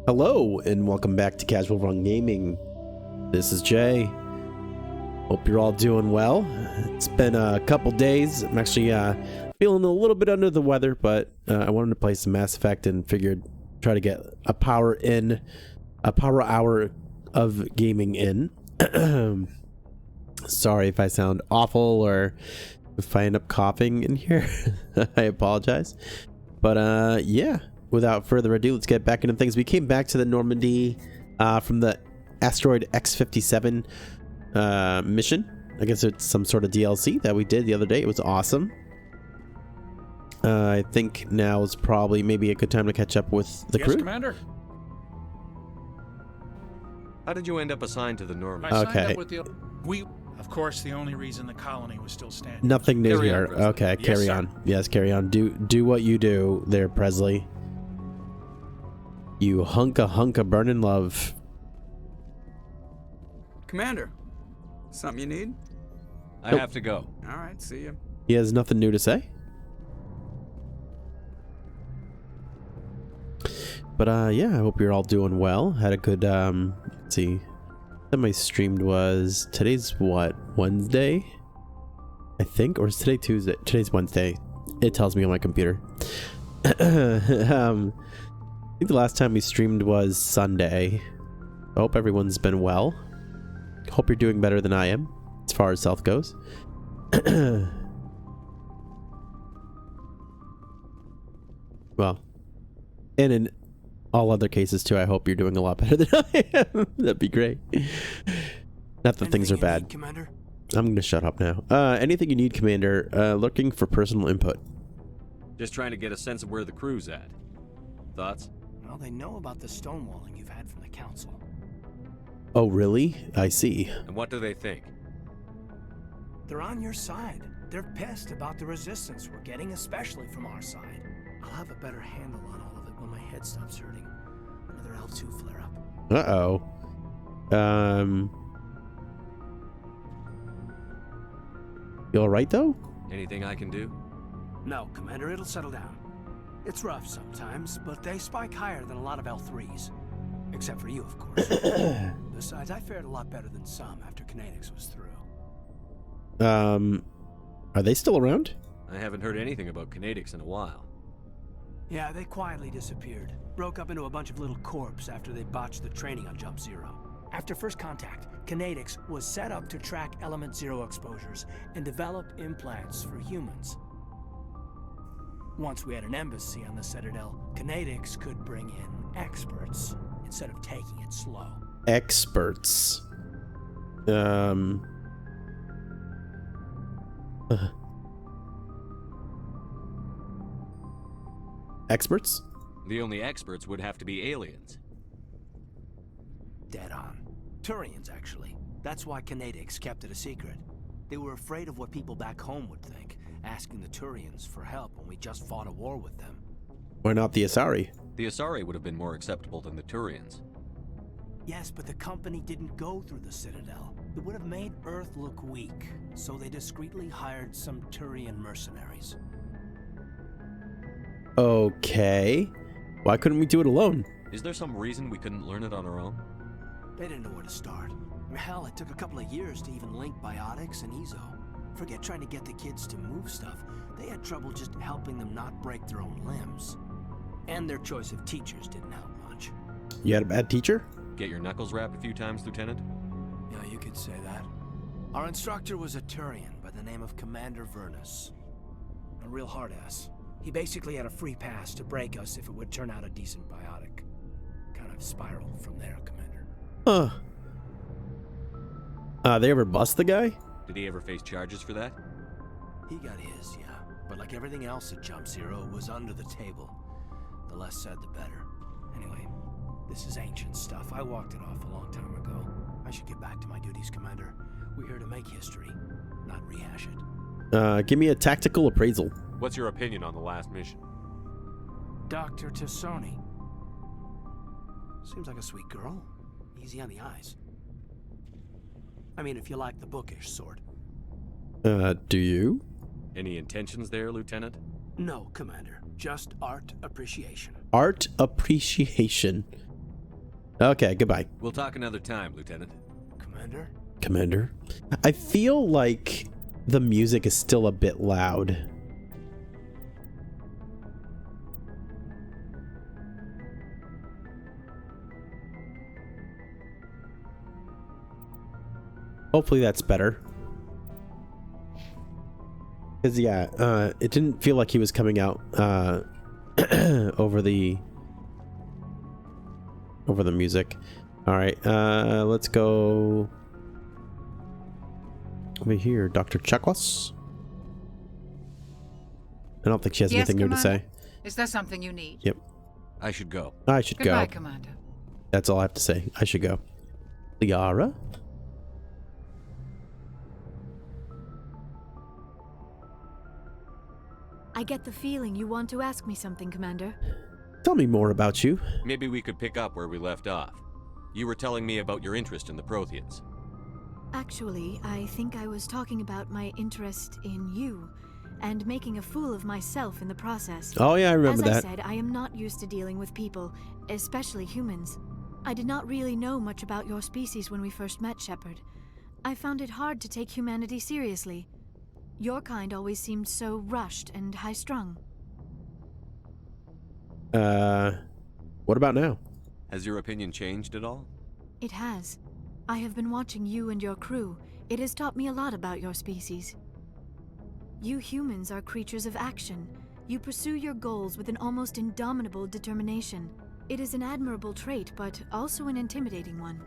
Hello and welcome back to Casual Run Gaming. This is Jay. Hope you're all doing well. It's been a couple days. I'm actually feeling a little bit under the weather, but I wanted to play some Mass Effect and figured try to get a power hour of gaming in. Sorry if I sound awful or if I end up coughing in here. I apologize. But yeah. Without further ado, let's get back into things. We came back to the Normandy from the asteroid X-57 mission. I guess it's some sort of DLC that we did the other day. It was awesome. I think now is probably maybe a good time to catch up with the crew. Yes, Commander. How did you end up assigned to the Normandy? I signed up with the... Of course, the only reason the colony was still standing. Nothing new Carry on, here. Presley. Okay, Yes, carry sir. on. Yes, carry on. Do what you do there, Presley. You hunka burning love. Commander, something you need? I have to go. All right, see you. He has nothing new to say. But yeah, I hope you're all doing well. Had a good let's see. That my streamed was today's what, Wednesday? I think, or is today Tuesday? Today's Wednesday. It tells me on my computer. I think the last time we streamed was Sunday. I hope everyone's been well. Hope you're doing better than I am, as far as health goes. Well, and in all other cases too, I hope you're doing a lot better than I am. That'd be great. Not that things are bad. Commander? I'm gonna shut up now. Anything you need, Commander. Looking for personal input. Just trying to get a sense of where the crew's at. Thoughts? Well, they know about the stonewalling you've had from the council. Oh, really? I see. And what do they think? They're on your side. They're pissed about the resistance we're getting, especially from our side. I'll have a better handle on all of it when my head stops hurting. Another L2 flare-up. Uh-oh. You alright, though? Anything I can do? No, Commander, it'll settle down. It's rough sometimes, but they spike higher than a lot of L3s. Except for you, of course. Besides, I fared a lot better than some after Kinetics was through. Are they still around? I haven't heard anything about kinetics in a while. Yeah, they quietly disappeared. Broke up into a bunch of little corps after they botched the training on Jump Zero. After first contact, Kinetics was set up to track Element Zero exposures and develop implants for humans. Once we had an embassy on the Citadel, Kinetics could bring in experts instead of taking it slow. Experts. Experts? The only experts would have to be aliens. Dead on. Turians, actually. That's why Kinetics kept it a secret. They were afraid of what people back home would think, asking the Turians for help when we just fought a war with them. Why not the Asari? The Asari would have been more acceptable than the Turians. Yes, but the company didn't go through the Citadel. It would have made Earth look weak, so they discreetly hired some Turian mercenaries. Okay. Why couldn't we do it alone? Is there some reason we couldn't learn it on our own? They didn't know where to start. Hell, it took a couple of years to even link biotics and Ezo. Forget trying to get the kids to move stuff. They had trouble just helping them not break their own limbs. And their choice of teachers didn't help much. You had a bad teacher? Get your knuckles rapped a few times, Lieutenant? Yeah, you could say that. Our instructor was a Turian by the name of Commander Vernus. A real hard-ass. He basically had a free pass to break us if it would turn out a decent biotic. Kind of spiraled from there, Commander. Huh. They ever bust the guy? Did he ever face charges for that? He got his, yeah. But like everything else at Jump Zero, it was under the table. The less said, the better. Anyway, this is ancient stuff. I walked it off a long time ago. I should get back to my duties, Commander. We're here to make history, not rehash it. Give me a tactical appraisal. What's your opinion on the last mission? Dr. Tassoni. Seems like a sweet girl. Easy on the eyes. I mean, if you like the bookish sort. Do you? Any intentions there, Lieutenant? No, Commander. Just art appreciation. Art appreciation. Okay, goodbye. We'll talk another time, Lieutenant. Commander? Commander. I feel like the music is still a bit loud. Hopefully that's better. Because, yeah, it didn't feel like he was coming out over the music. All right, let's go over here. Dr. Chakwas. I don't think she has Yes, anything new to Commander? say. Is there something you need? Yep, I should go. I should Goodbye, go. Commander. That's all I have to say. I should go. Liara? I get the feeling you want to ask me something, Commander. Tell me more about you. Maybe we could pick up where we left off. You were telling me about your interest in the Protheans. Actually, I think I was talking about my interest in you, and making a fool of myself in the process. Oh yeah, I remember As that. I said, I am not used to dealing with people, especially humans. I did not really know much about your species when we first met, Shepard. I found it hard to take humanity seriously. Your kind always seemed so rushed and high-strung. What about now? Has your opinion changed at all? It has. I have been watching you and your crew. It has taught me a lot about your species. You humans are creatures of action. You pursue your goals with an almost indomitable determination. It is an admirable trait, but also an intimidating one.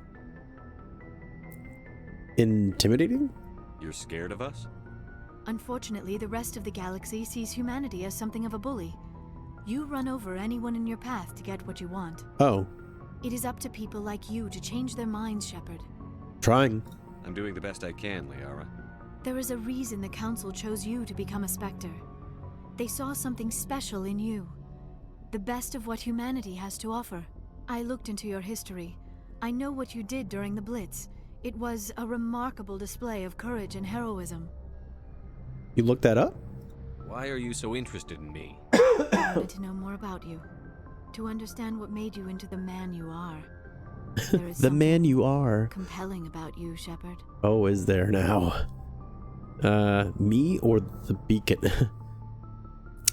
Intimidating? You're scared of us? Unfortunately, the rest of the galaxy sees humanity as something of a bully. You run over anyone in your path to get what you want. Oh, It is up to people like you to change their minds, Shepard. trying. I'm doing the best I can, Liara. There is a reason the Council chose you to become a Spectre. They saw something special in you. The best of what humanity has to offer. I looked into your history. I know what you did during the Blitz. It was a remarkable display of courage and heroism. You looked that up? Why are you so interested in me? I wanted to know more about you. To understand what made you into the man you are. There is The man something you are. compelling about you, Shepard. Oh, is there now? Me or the beacon?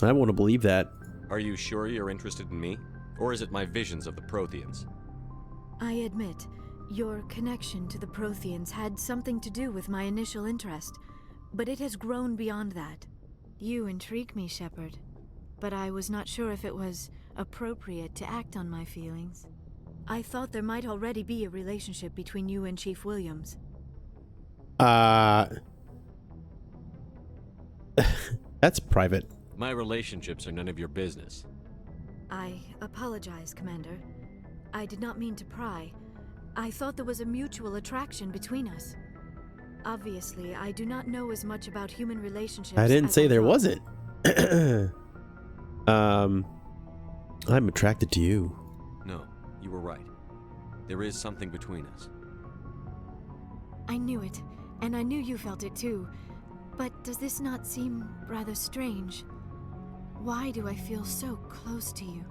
I want to believe that. Are you sure you're interested in me? Or is it my visions of the Protheans? I admit, your connection to the Protheans had something to do with my initial interest, but it has grown beyond that. You intrigue me, Shepard, but I was not sure if it was appropriate to act on my feelings. I thought there might already be a relationship between you and Chief Williams. That's private. My relationships are none of your business. I apologize, Commander. I did not mean to pry. I thought there was a mutual attraction between us. Obviously, I do not know as much about human relationships. I didn't as say I there thought. wasn't. I'm attracted to you. No, you were right. There is something between us. I knew it, and I knew you felt it too. But does this not seem rather strange? Why do I feel so close to you?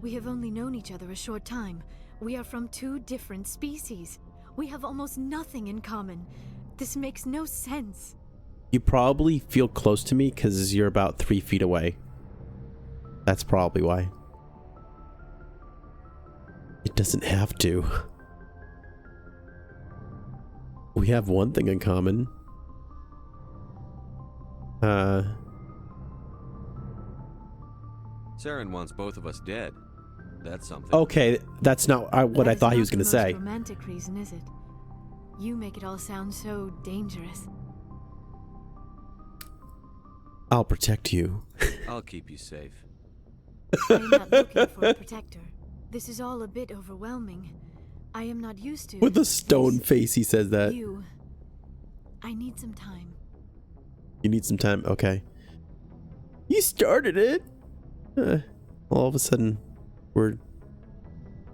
We have only known each other a short time. We are from two different species. We have almost nothing in common. This makes no sense. You probably feel close to me because you're about 3 feet away. That's probably why. It doesn't have to. We have one thing in common. Saren wants both of us dead. That's something. Okay, that's not what That I is thought he not was going to the say. most romantic reason, is it? You make it all sound so dangerous. I'll protect you. I'll keep you safe. I am not looking for a protector. This is all a bit overwhelming. I am not used to With a stone this. face, he says that. You. I need some time. You need some time? Okay. You started it! All of a sudden, we're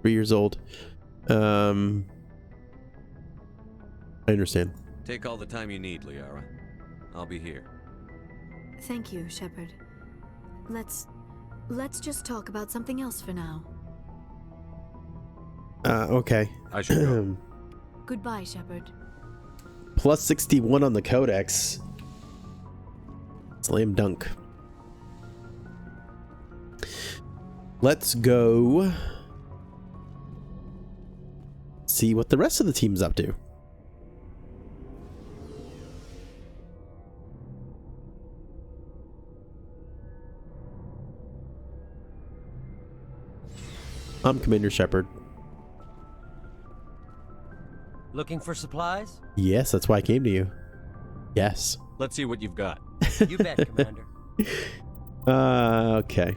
3 years old. I understand. Take all the time you need, Liara. I'll be here. Thank you, Shepard. Let's just talk about something else for now. Okay. I should go. Goodbye, Shepard. Plus 61 on the codex. Slam dunk. Let's go see what the rest of the team's up to. I'm Commander Shepard. Looking for supplies? Yes, that's why I came to you. Yes. Let's see what you've got. You bet, Commander. Okay.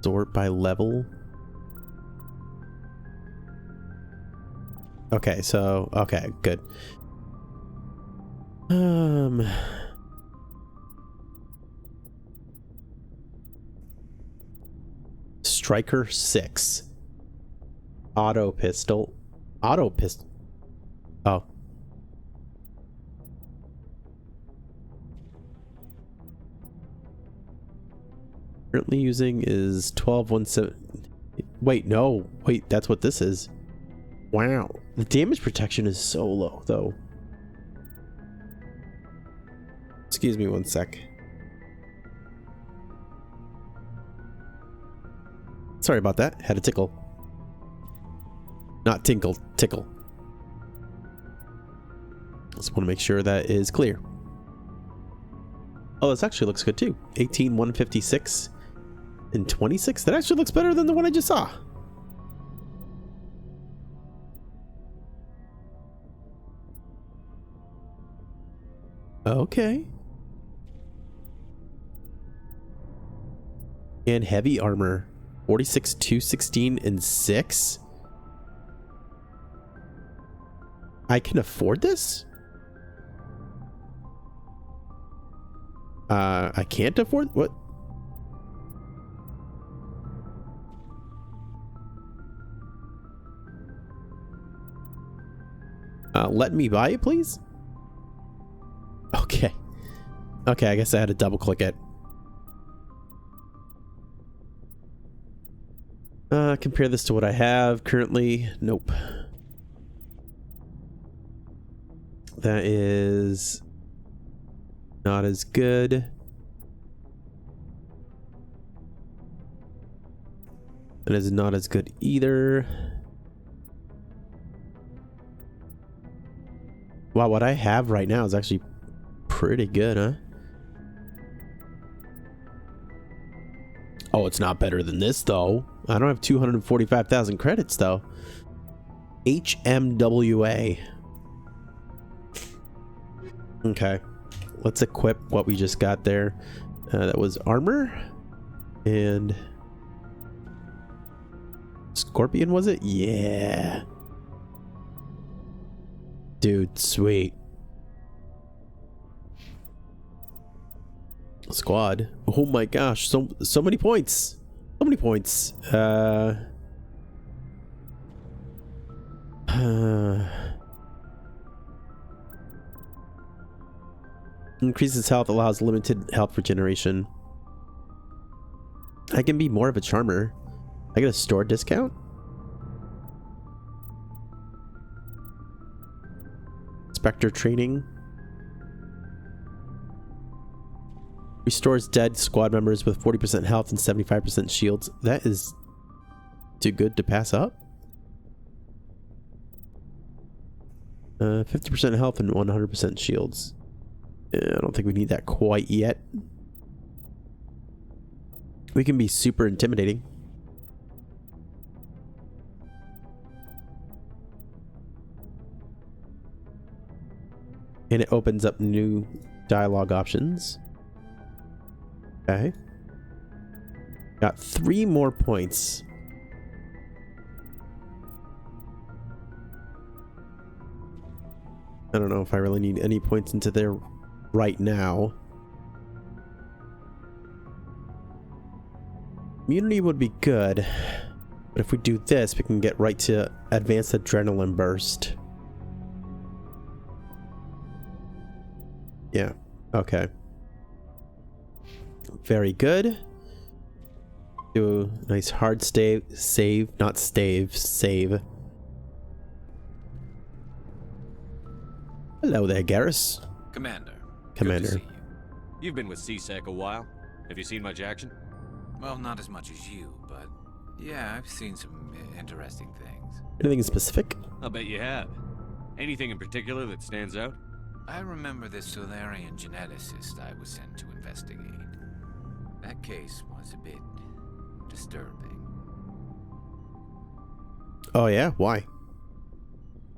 Sort by level. Okay, so okay, good. Striker 6. Auto pistol. Auto pistol. Oh. Currently using is 1217. Wait, no. Wait, that's what this is. Wow. The damage protection is so low, though. Excuse me one sec. Sorry about that. Had a tickle. Not tinkle, tickle. Just want to make sure that is clear. Oh, this actually looks good too. 18, 156, and 26. That actually looks better than the one I just saw. Okay. And heavy armor. 46, 216, and 6. I can afford this? I can't afford what? Let me buy it, please. Okay. Okay, I guess I had to double click it. Compare this to what I have currently. Nope. That is not as good. That is not as good either. Wow, what I have right now is actually pretty good, huh? Oh, it's not better than this, though. I don't have 245,000 credits, though. HMWA. Okay. Let's equip what we just got there. That was armor. And... Scorpion, was it? Yeah. Dude, sweet. Squad. Oh my gosh, so many points. So many points. Increases health, allows limited health regeneration. I can be more of a charmer. I get a store discount? Spectre training. Restores dead squad members with 40% health and 75% shields. That is too good to pass up. 50% health and 100% shields. I don't think we need that quite yet. We can be super intimidating. And it opens up new dialogue options. Okay. Got 3 more points. I don't know if I really need any points into there right now. Immunity would be good. But if we do this, we can get right to advanced adrenaline burst. Yeah. Okay. Very good. Do a nice hard save, not stave, save. Hello there, Garrus. Commander. Commander. Good to see you. You've been with CSEC a while. Have you seen much action? Well, not as much as you, but yeah, I've seen some interesting things. Anything specific? I'll bet you have. Anything in particular that stands out? I remember this Solarian geneticist I was sent to investigate. That case was a bit disturbing. Oh yeah, why?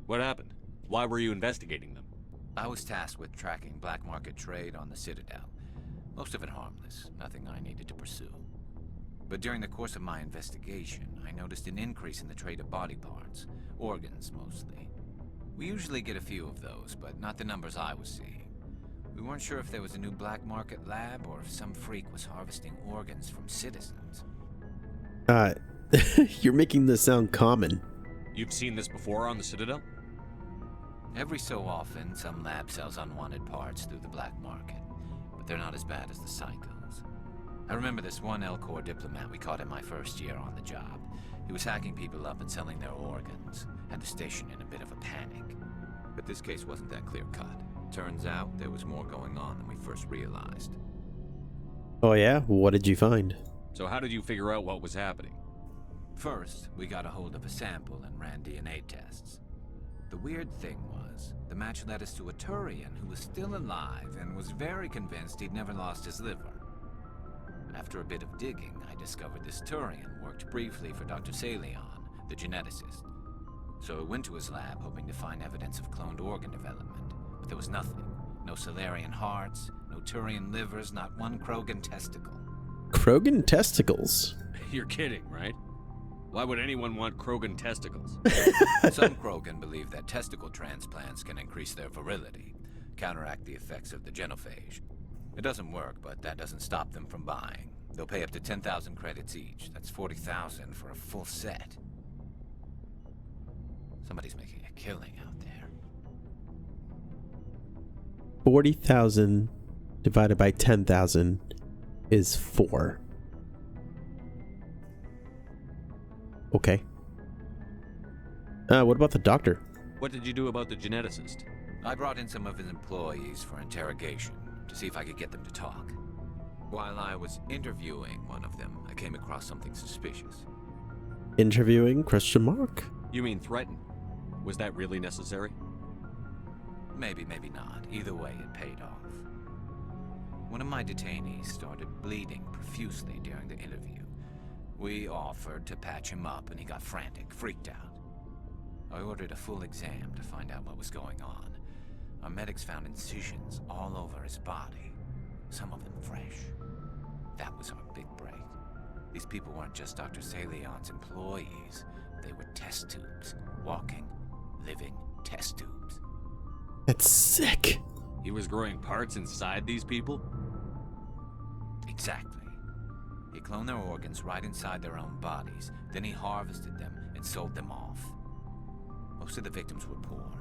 What happened? Why were you investigating them? I was tasked with tracking black market trade on the Citadel. Most of it harmless, nothing I needed to pursue. But during the course of my investigation, I noticed an increase in the trade of body parts, organs mostly. We usually get a few of those, but not the numbers I was seeing. We weren't sure if there was a new black market lab or if some freak was harvesting organs from citizens. You're making this sound common. You've seen this before on the Citadel? Every so often, some lab sells unwanted parts through the black market, but they're not as bad as the cycles. I remember this one L-Corps diplomat we caught in my first year on the job. He was hacking people up and selling their organs. Had the station in a bit of a panic. But this case wasn't that clear-cut. Turns out there was more going on than we first realized. Oh yeah? What did you find? So how did you figure out what was happening? First, we got a hold of a sample and ran DNA tests. The weird thing was, the match led us to a Turian who was still alive and was very convinced he'd never lost his liver. After a bit of digging, I discovered this Turian worked briefly for Dr. Salion, the geneticist. So I went to his lab hoping to find evidence of cloned organ development, but there was nothing. No Solarian hearts, no Turian livers, not one Krogan testicle. Krogan testicles? You're kidding, right? Why would anyone want Krogan testicles? Some Krogan believe that testicle transplants can increase their virility, counteract the effects of the genophage. It doesn't work, but that doesn't stop them from buying. They'll pay up to 10,000 credits each. That's 40,000 for a full set. Somebody's making a killing out there. 40,000 divided by 10,000 is 4. Okay. What about the doctor? What did you do about the geneticist? I brought in some of his employees for interrogation to see if I could get them to talk. While I was interviewing one of them, I came across something suspicious. Interviewing? Question mark? You mean threaten? Was that really necessary? Maybe, maybe not. Either way, it paid off. One of my detainees started bleeding profusely during the interview. We offered to patch him up and he got frantic, freaked out. I ordered a full exam to find out what was going on. Our medics found incisions all over his body, some of them fresh. That was our big break. These people weren't just Dr. Salion's employees. They were test tubes. Walking, living test tubes. That's sick. He was growing parts inside these people? Exactly. He cloned their organs right inside their own bodies. Then he harvested them and sold them off. Most of the victims were poor.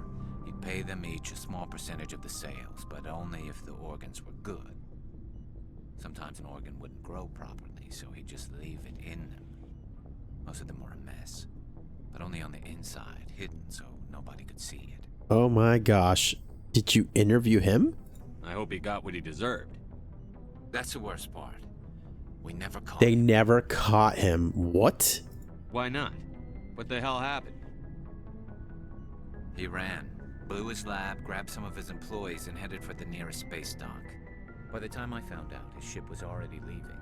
He'd pay them each a small percentage of the sales, but only if the organs were good. Sometimes an organ wouldn't grow properly, so he'd just leave it in them. Most of them were a mess, but only on the inside, hidden so nobody could see it. Oh my gosh. Did you interview him? I hope he got what he deserved. That's the worst part. We never caught They him. never caught him. What? Why not? What the hell happened? He ran, blew his lab, grabbed some of his employees, and headed for the nearest space dock. By the time I found out, his ship was already leaving.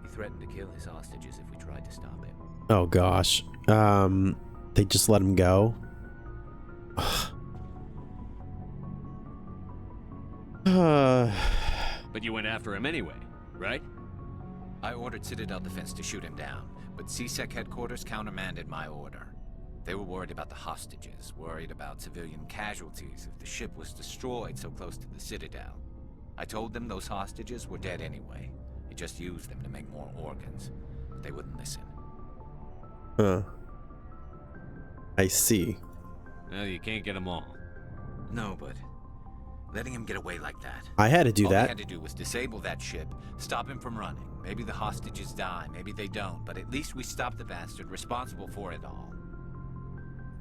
He threatened to kill his hostages if we tried to stop him. Oh gosh. They just let him go. But you went after him anyway, right? I ordered Citadel Defense to shoot him down, but CSEC headquarters countermanded my order. They were worried about the hostages, worried about civilian casualties if the ship was destroyed so close to the Citadel. I told them those hostages were dead anyway. He just used them to make more organs. But they wouldn't listen. Huh. I see. Well, you can't get them all. No, but Letting him get away like that. I had to do All that. we had to do was disable that ship, stop him from running. Maybe the hostages die, maybe they don't, but at least we stopped the bastard responsible for it all.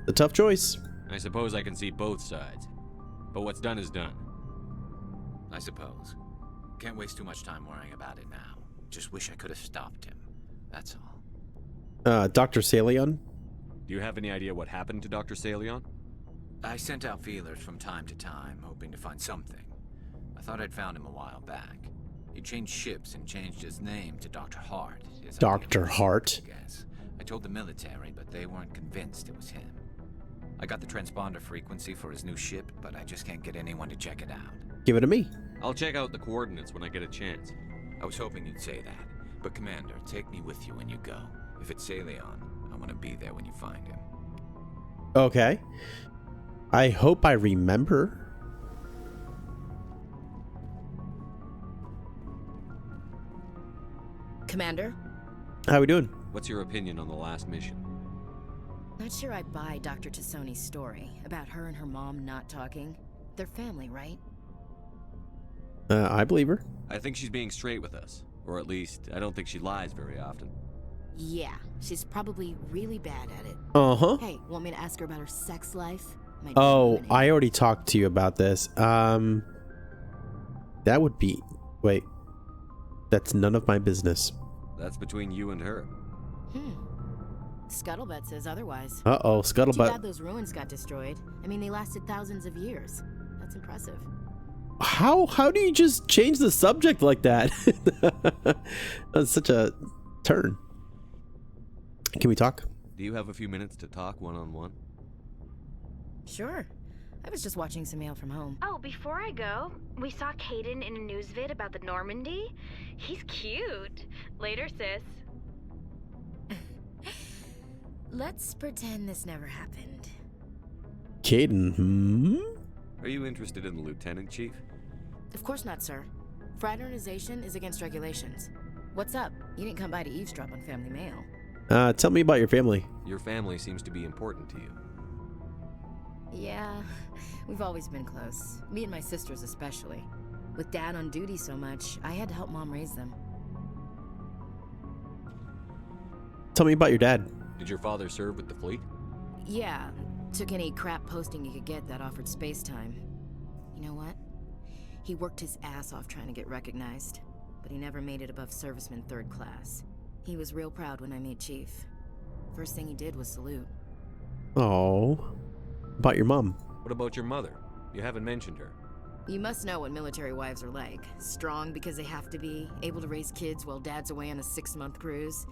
A tough choice. I suppose I can see both sides. But what's done is done. I suppose. Can't waste too much time worrying about it now. Just wish I could have stopped him. That's all. Dr. Salion? Do you have any idea what happened to Dr. Salion? I sent out feelers from time to time, hoping to find something. I thought I'd found him a while back. He changed ships and changed his name to Dr. Hart. Dr. Hart? Yes. I told the military, but they weren't convinced it was him. I got the transponder frequency for his new ship, but I just can't get anyone to check it out. Give it to me. I'll check out the coordinates when I get a chance. I was hoping you'd say that. But Commander, take me with you when you go. If it's Salion, I want to be there when you find him. Okay. I hope I remember. Commander? How we doing? What's your opinion on the last mission? Not sure I buy Dr. Tassoni's story about her and her mom not talking. They're family, right? I believe her. I think she's being straight with us. Or at least, I don't think she lies very often. Yeah, she's probably really bad at it. Uh-huh. Hey, want me to ask her about her sex life? Might Oh, ruin it. I already talked to you about this. That would be... Wait. That's none of my business. That's between you and her. Scuttlebutt says otherwise. Uh-oh, Too bad scuttlebutt. those ruins got destroyed. I mean, they lasted thousands of years. That's impressive. How do you just change the subject like that? That's such a turn. Can we talk? Do you have a few minutes to talk one-on-one? Sure. I was just watching some mail from home. Oh, before I go, we saw Caden in a news vid about the Normandy. He's cute. Later, sis. Let's pretend this never happened. Caden, Are you interested in the lieutenant, Chief? Of course not, sir. Fraternization is against regulations. What's up? You didn't come by to eavesdrop on family mail. Tell me about your family. Your family seems to be important to you. Yeah, we've always been close. Me and my sisters especially. With Dad on duty so much, I had to help Mom raise them. Tell me about your dad. Did your father serve with the fleet? Yeah, took any crap posting he could get that offered space time. You know what? He worked his ass off trying to get recognized, but he never made it above serviceman 3rd class. He was real proud when I made Chief. First thing he did was salute. Oh, about your mom. What about your mother? You haven't mentioned her. You must know what military wives are like. Strong because they have to be, able to raise kids while Dad's away on a 6-month cruise.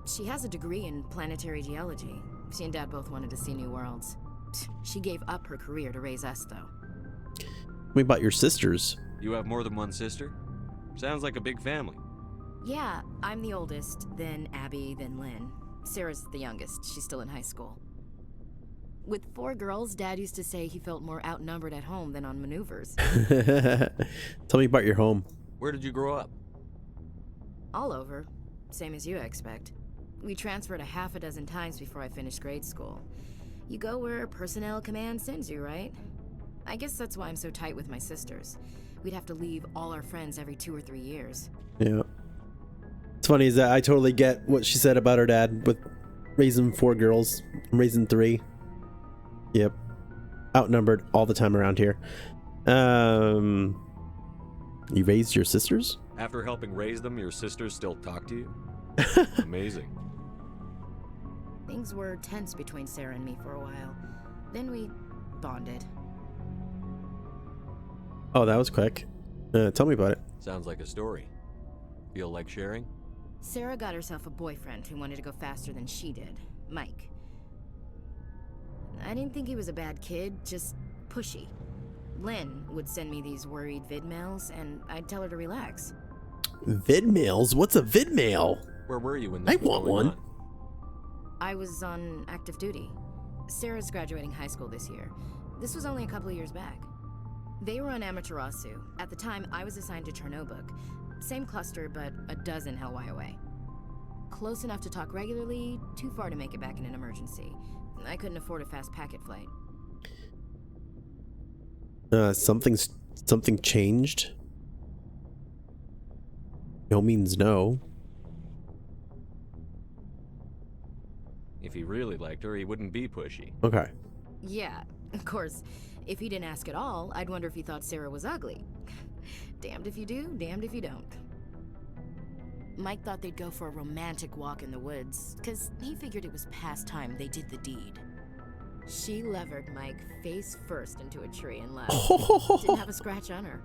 She has a degree in planetary geology. She and Dad both wanted to see new worlds. She gave up her career to raise us, though. Tell me about your sisters. You have more than one sister? Sounds like a big family. Yeah, I'm the oldest, then Abby, then Lynn. Sarah's the youngest. She's still in high school. With 4 girls, Dad used to say he felt more outnumbered at home than on maneuvers. Tell me about your home. Where did you grow up? All over. Same as you, I expect. We transferred a half a dozen times before I finished grade school. You go where personnel command sends you, right? I guess that's why I'm so tight with my sisters. We'd have to leave all our friends every 2 or 3 years. Yeah. It's funny is that I totally get what she said about her dad with raising 4 girls, raising 3. Yep. Outnumbered all the time around here. You raised your sisters? After helping raise them, your sisters still talk to you? Amazing. Things were tense between Sarah and me for a while. Then we bonded. Oh, that was quick. Tell me about it. Sounds like a story. Feel like sharing? Sarah got herself a boyfriend who wanted to go faster than she did, Mike. I didn't think he was a bad kid, just pushy. Lynn would send me these worried vidmails, and I'd tell her to relax. Vidmails? What's a vidmail? Where were you when this I was want going one. on? I was on active duty. Sarah's graduating high school this year. This was only a couple of years back. They were on Amaterasu. At the time, I was assigned to Chernobog. Same cluster, but a dozen Hellwire away. Close enough to talk regularly, too far to make it back in an emergency. I couldn't afford a fast packet flight. Something's something changed? No means no. If he really liked her, he wouldn't be pushy. Okay. Yeah, of course. If he didn't ask at all, I'd wonder if he thought Sarah was ugly. Damned if you do, damned if you don't. Mike thought they'd go for a romantic walk in the woods, because he figured it was past time they did the deed. She levered Mike face first into a tree and left. Didn't have a scratch on her.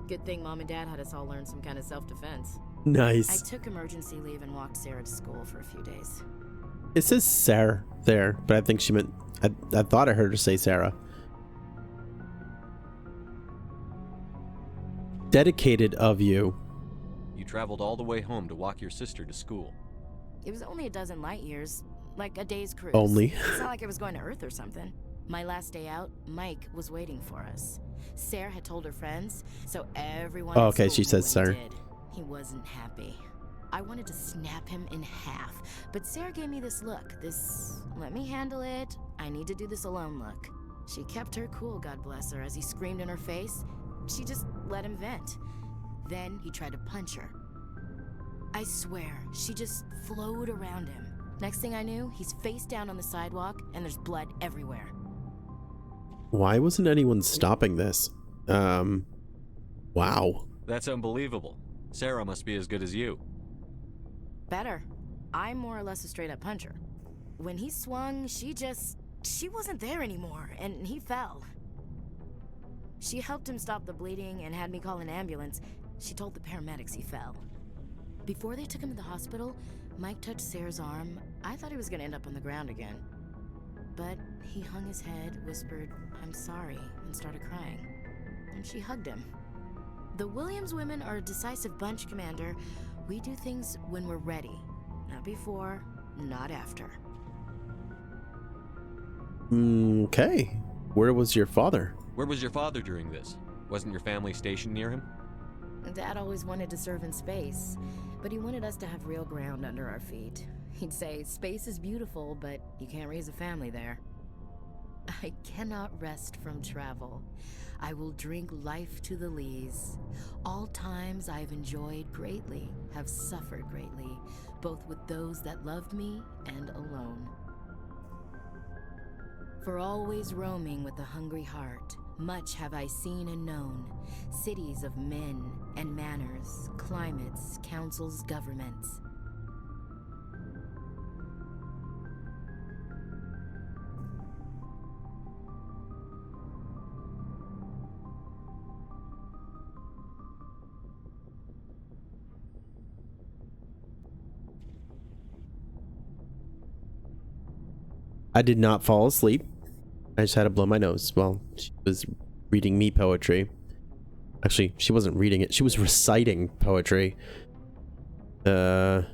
Good thing Mom and Dad had us all learn some kind of self-defense. Nice. I took emergency leave and walked Sarah to school for a few days. It says Sarah there, but I think she meant, I thought I heard her say Sarah. Dedicated of you. You traveled all the way home to walk your sister to school. It was only a dozen light years, like a day's cruise. Only. It's not like I was going to Earth or something. My last day out, Mike was waiting for us. Sarah had told her friends, so everyone. Oh, at okay, school she knew said what Sarah. He did. He wasn't happy. I wanted to snap him in half, but Sarah gave me this look, this let me handle it, I need to do this alone look. She kept her cool, God bless her, as he screamed in her face. She just let him vent. Then he tried to punch her. I swear, she just flowed around him. Next thing I knew, he's face down on the sidewalk and there's blood everywhere. Why wasn't anyone stopping this? Wow. That's unbelievable. Sarah must be as good as you. Better. I'm more or less a straight-up puncher. When he swung, she wasn't there anymore, and he fell. She helped him stop the bleeding and had me call an ambulance. She told the paramedics he fell. Before they took him to the hospital, Mike touched Sarah's arm. I thought he was gonna end up on the ground again. But he hung his head, whispered, "I'm sorry," and started crying. And she hugged him. The Williams women are a decisive bunch, Commander. We do things when we're ready. Not before, not after. Okay. Where was your father? Where was your father during this? Wasn't your family stationed near him? Dad always wanted to serve in space, but he wanted us to have real ground under our feet. He'd say, space is beautiful, but you can't raise a family there. I cannot rest from travel. I will drink life to the lees. All times I've enjoyed greatly, have suffered greatly, both with those that loved me and alone. For always roaming with a hungry heart, much have I seen and known, cities of men and manners, climates, councils, governments. I did not fall asleep. I just had to blow my nose while she was reading me poetry. Actually, she wasn't reading it. She was reciting poetry. You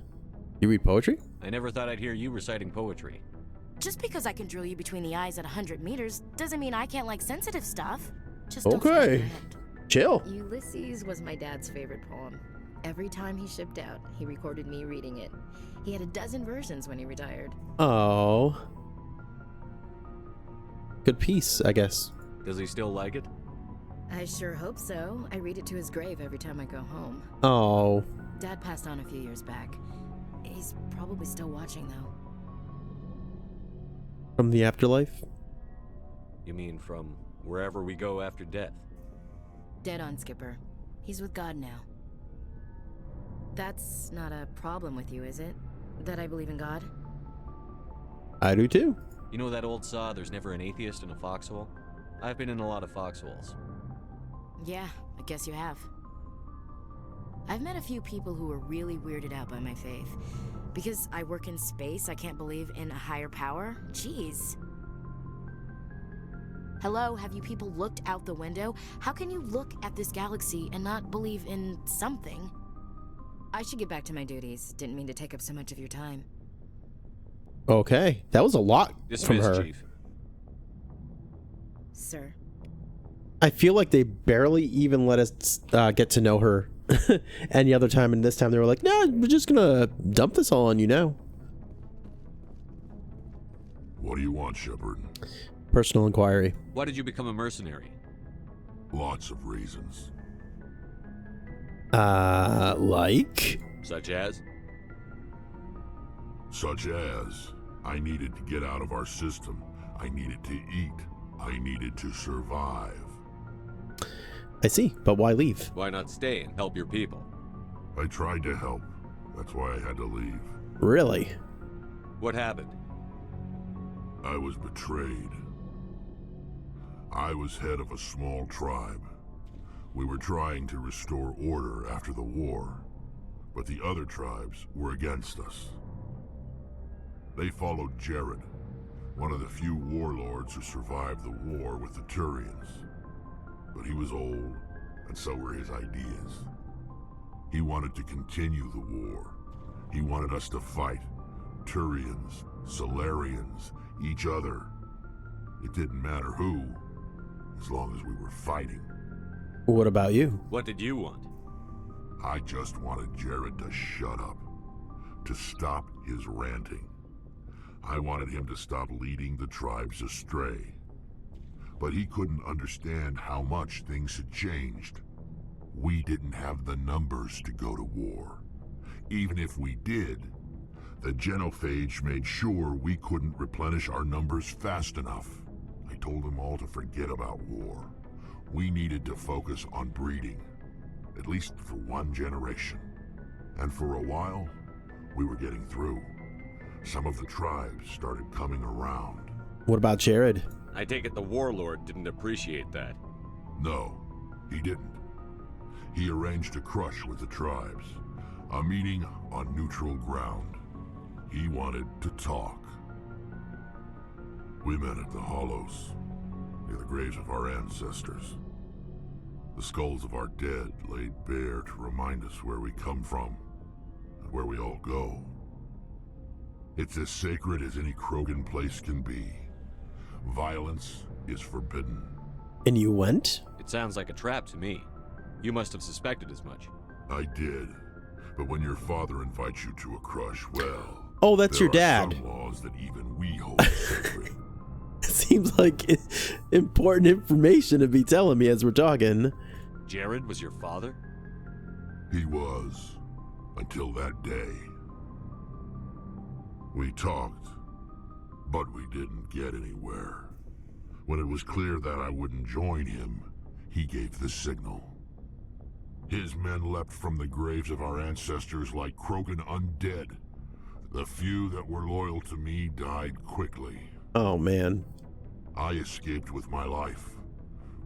read poetry? I never thought I'd hear you reciting poetry. Just because I can drill you between the eyes at 100 meters doesn't mean I can't like sensitive stuff. Just don't forget Okay. your head. Chill. Ulysses was my dad's favorite poem. Every time he shipped out, he recorded me reading it. He had a dozen versions when he retired. Oh. Good piece, I guess. Does he still like it? I sure hope so. I read it to his grave every time I go home. Oh. Dad passed on a few years back. He's probably still watching, though. From the afterlife? You mean from wherever we go after death? Dead on, Skipper. He's with God now. That's not a problem with you, is it? That I believe in God? I do too. You know that old saw, there's never an atheist in a foxhole? I've been in a lot of foxholes. Yeah, I guess you have. I've met a few people who were really weirded out by my faith. Because I work in space, I can't believe in a higher power? Jeez. Hello, have you people looked out the window? How can you look at this galaxy and not believe in something? I should get back to my duties. Didn't mean to take up so much of your time. Okay. That was a lot from Dismiss, her. Chief. Sir. I feel like they barely even let us get to know her any other time, and this time they were like, "No, we're just gonna dump this all on you now." What do you want, Shepard? Personal inquiry. Why did you become a mercenary? Lots of reasons. Like? Such as? Such as, I needed to get out of our system. I needed to eat. I needed to survive. I see, but why leave? Why not stay and help your people? I tried to help. That's why I had to leave. Really? What happened? I was betrayed. I was head of a small tribe. We were trying to restore order after the war, but the other tribes were against us. They followed Jared, one of the few warlords who survived the war with the Turians. But he was old, and so were his ideas. He wanted to continue the war. He wanted us to fight. Turians, Solarians, each other. It didn't matter who, as long as we were fighting. What about you? What did you want? I just wanted Jared to shut up, to stop his ranting. I wanted him to stop leading the tribes astray. But he couldn't understand how much things had changed. We didn't have the numbers to go to war. Even if we did, the genophage made sure we couldn't replenish our numbers fast enough. I told them all to forget about war. We needed to focus on breeding, at least for one generation. And for a while, we were getting through. Some of the tribes started coming around. What about Jared? I take it the warlord didn't appreciate that. No, he didn't. He arranged a crush with the tribes, a meeting on neutral ground. He wanted to talk. We met at the Hollows, near the graves of our ancestors. The skulls of our dead laid bare to remind us where we come from and where we all go. It's as sacred as any Krogan place can be. Violence is forbidden. And you went? It sounds like a trap to me. You must have suspected as much. I did. But when your father invites you to a crush, well... Oh, that's your there are dad. some laws that even we hold sacred. Seems like important information to be telling me as we're talking. Jared was your father? He was. Until that day. We talked, but we didn't get anywhere. When it was clear that I wouldn't join him, he gave the signal. His men leapt from the graves of our ancestors like Krogan undead. The few that were loyal to me died quickly. Oh, man. I escaped with my life,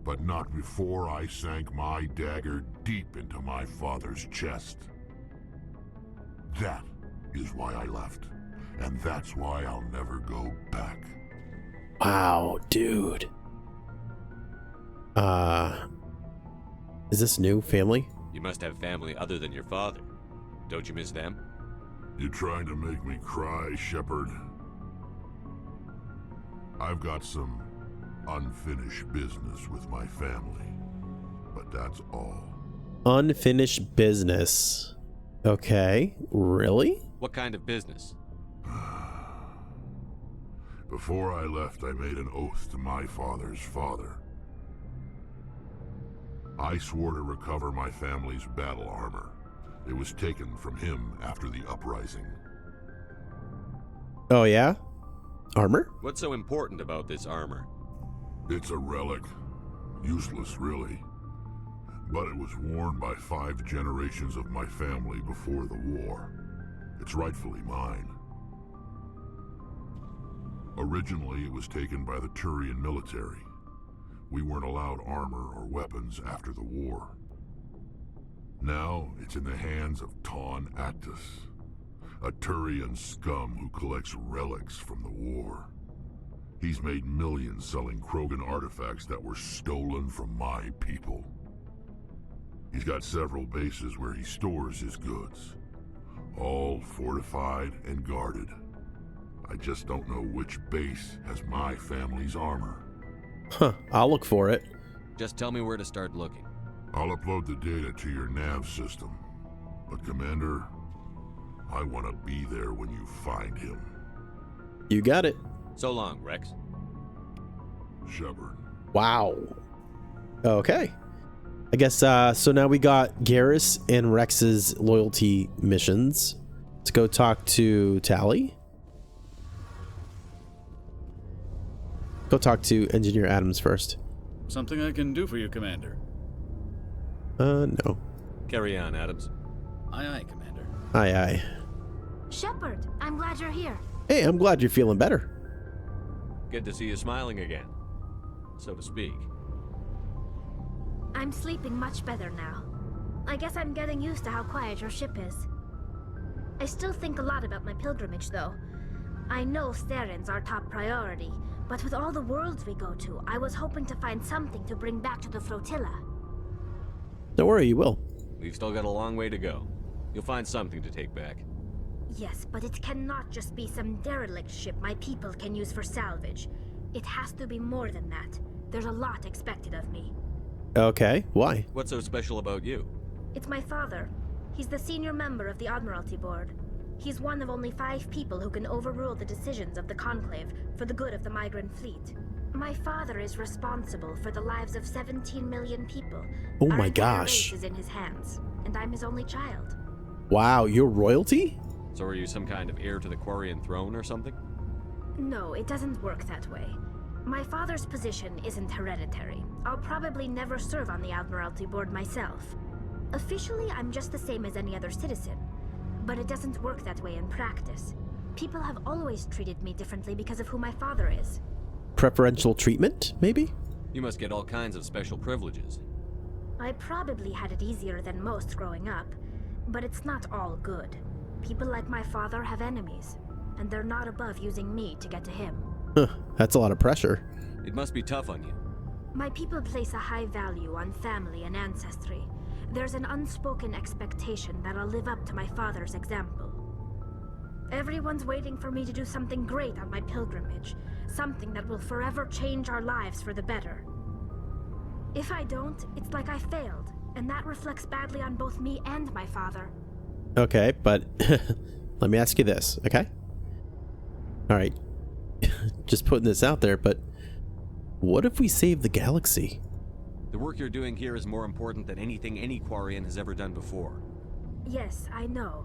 but not before I sank my dagger deep into my father's chest. That is why I left, and that's why I'll never go back. Wow, dude. Is this new family? You must have family other than your father. Don't you miss them? You trying to make me cry, Shepard? I've got some unfinished business with my family, but that's all. Unfinished business. Okay, really? What kind of business? Before I left, I made an oath to my father's father. I swore to recover my family's battle armor. It was taken from him after the uprising. Oh, yeah? Armor? What's so important about this armor? It's a relic. Useless, really. But it was worn by 5 generations of my family before the war. It's rightfully mine. Originally, it was taken by the Turian military. We weren't allowed armor or weapons after the war. Now, it's in the hands of Ton Actus, a Turian scum who collects relics from the war. He's made millions selling Krogan artifacts that were stolen from my people. He's got several bases where he stores his goods, all fortified and guarded. I just don't know which base has my family's armor. Huh, I'll look for it. Just tell me where to start looking. I'll upload the data to your nav system. But Commander, I want to be there when you find him. You got it. So long, Rex. Shepard. Wow. Okay. I guess, so now we got Garrus and Rex's loyalty missions. Let's go talk to Tally. Go talk to Engineer Adams first. Something I can do for you, Commander? No. Carry on, Adams. Aye, aye, Commander. Aye, aye. Shepard, I'm glad you're here. Hey, I'm glad you're feeling better. Good to see you smiling again, so to speak. I'm sleeping much better now. I guess I'm getting used to how quiet your ship is. I still think a lot about my pilgrimage, though. I know Saren's our top priority, but with all the worlds we go to, I was hoping to find something to bring back to the flotilla. Don't worry, you will. We've still got a long way to go. You'll find something to take back. Yes, but it cannot just be some derelict ship my people can use for salvage. It has to be more than that. There's a lot expected of me. Okay, why? What's so special about you? It's my father. He's the senior member of the Admiralty Board. He's one of only 5 people who can overrule the decisions of the Conclave for the good of the migrant fleet. My father is responsible for the lives of 17 million people. Oh Our my entire gosh. race is in his hands, and I'm his only child. Wow, you're royalty? So are you some kind of heir to the Quarian throne or something? No, it doesn't work that way. My father's position isn't hereditary. I'll probably never serve on the Admiralty Board myself. Officially, I'm just the same as any other citizen. But it doesn't work that way in practice. People have always treated me differently because of who my father is. Preferential treatment, maybe? You must get all kinds of special privileges. I probably had it easier than most growing up, but it's not all good. People like my father have enemies, and they're not above using me to get to him. Huh, that's a lot of pressure. It must be tough on you. My people place a high value on family and ancestry. There's an unspoken expectation that I'll live up to my father's example. Everyone's waiting for me to do something great on my pilgrimage, something that will forever change our lives for the better. If I don't, it's like I failed, and that reflects badly on both me and my father. Okay, but let me ask you this, okay? All right, just putting this out there, but what if we save the galaxy? The work you're doing here is more important than anything any Quarian has ever done before. Yes, I know.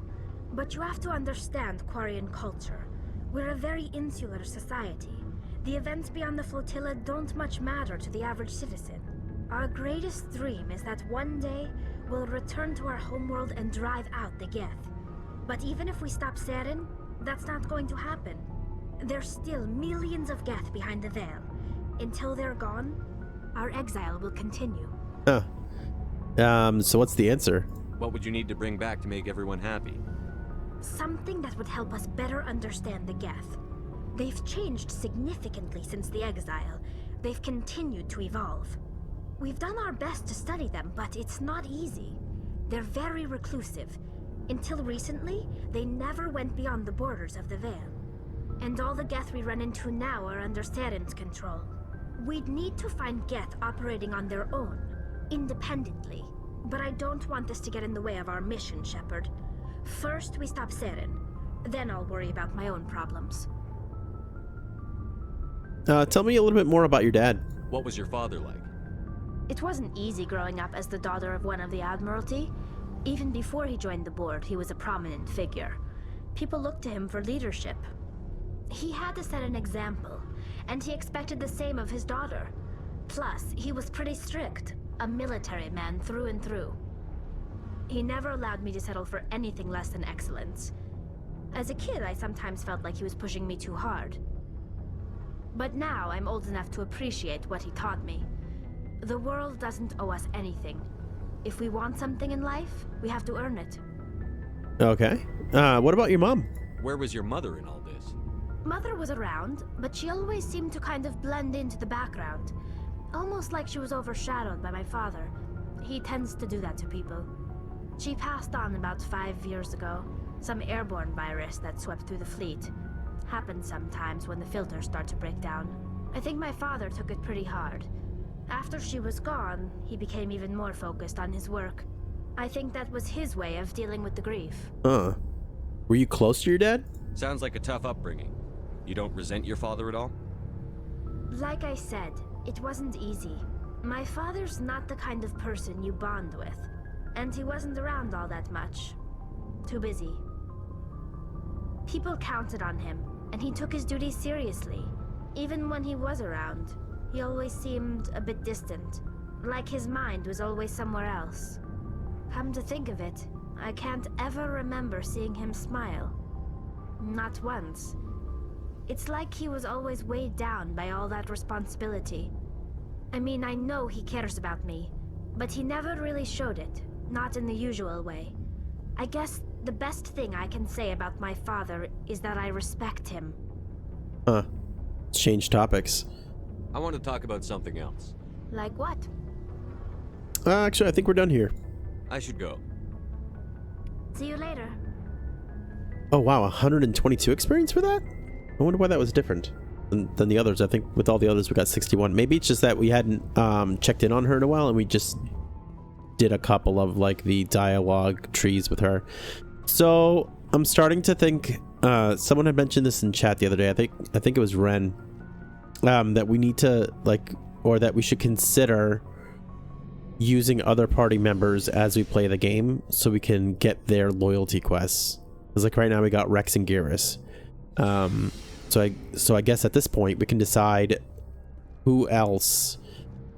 But you have to understand Quarian culture. We're a very insular society. The events beyond the flotilla don't much matter to the average citizen. Our greatest dream is that one day we'll return to our homeworld and drive out the Geth. But even if we stop Saren, that's not going to happen. There's still millions of Geth behind the veil. Until they're gone, our exile will continue. Huh. So what's the answer? What would you need to bring back to make everyone happy? Something that would help us better understand the Geth. They've changed significantly since the exile. They've continued to evolve. We've done our best to study them, but it's not easy. They're very reclusive. Until recently, they never went beyond the borders of the Veil. And all the Geth we run into now are under Saren's control. We'd need to find Geth operating on their own, independently. But I don't want this to get in the way of our mission, Shepard. First, we stop Saren. Then I'll worry about my own problems. Tell me a little bit more about your dad. What was your father like? It wasn't easy growing up as the daughter of one of the Admiralty. Even before he joined the board, he was a prominent figure. People looked to him for leadership. He had to set an example, and he expected the same of his daughter. Plus, he was pretty strict, a military man through and through. He never allowed me to settle for anything less than excellence. As a kid, I sometimes felt like he was pushing me too hard. But now I'm old enough to appreciate what he taught me. The world doesn't owe us anything. If we want something in life, we have to earn it. Okay. What about your mom? Where was your mother in all this? Mother was around, but she always seemed to kind of blend into the background. Almost like she was overshadowed by my father. He tends to do that to people. She passed on about 5 years ago. Some airborne virus that swept through the fleet. Happens sometimes when the filters start to break down. I think my father took it pretty hard. After she was gone, he became even more focused on his work. I think that was his way of dealing with the grief. Were you close to your dad? Sounds like a tough upbringing. You don't resent your father at all? Like I said, it wasn't easy. My father's not the kind of person you bond with, and he wasn't around all that much. Too busy. People counted on him, and he took his duties seriously. Even when he was around, he always seemed a bit distant, like his mind was always somewhere else. Come to think of it, I can't ever remember seeing him smile. Not once. It's like he was always weighed down by all that responsibility. I mean, I know he cares about me, but he never really showed it, not in the usual way. I guess the best thing I can say about my father is that I respect him. Huh. Let's change topics. I want to talk about something else. Like what? Actually, I think we're done here. I should go. See you later. Oh, wow. 122 experience for that? I wonder why that was different than the others. I think with all the others, we got 61. Maybe it's just that we hadn't checked in on her in a while, and we just did a couple of, like, the dialogue trees with her. So I'm starting to think, someone had mentioned this in chat the other day. I think it was Ren, that we need to, like, or that we should consider using other party members as we play the game so we can get their loyalty quests. Because, like, right now we got Rex and Gearus. So I guess at this point we can decide who else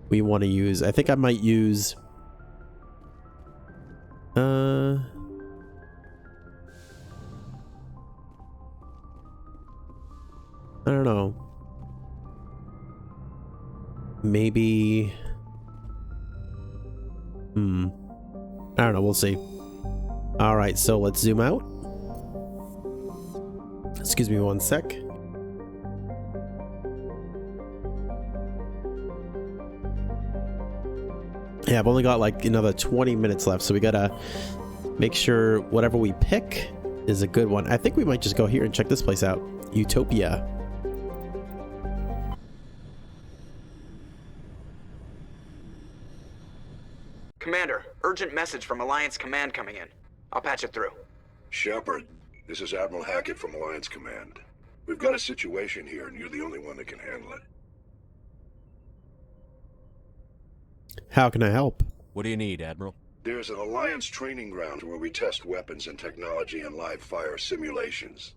we want to use. I think I might use I don't know. Maybe I don't know, we'll see. All right, so let's zoom out. Excuse me one sec. Yeah, I've only got like another 20 minutes left, so we gotta make sure whatever we pick is a good one. I think we might just go here and check this place out. Utopia. Commander, urgent message from Alliance Command coming in. I'll patch it through. Shepard, this is Admiral Hackett from Alliance Command. We've got a situation here, and you're the only one that can handle it. How can I help? What do you need, Admiral? There's an Alliance training ground where we test weapons and technology in live fire simulations.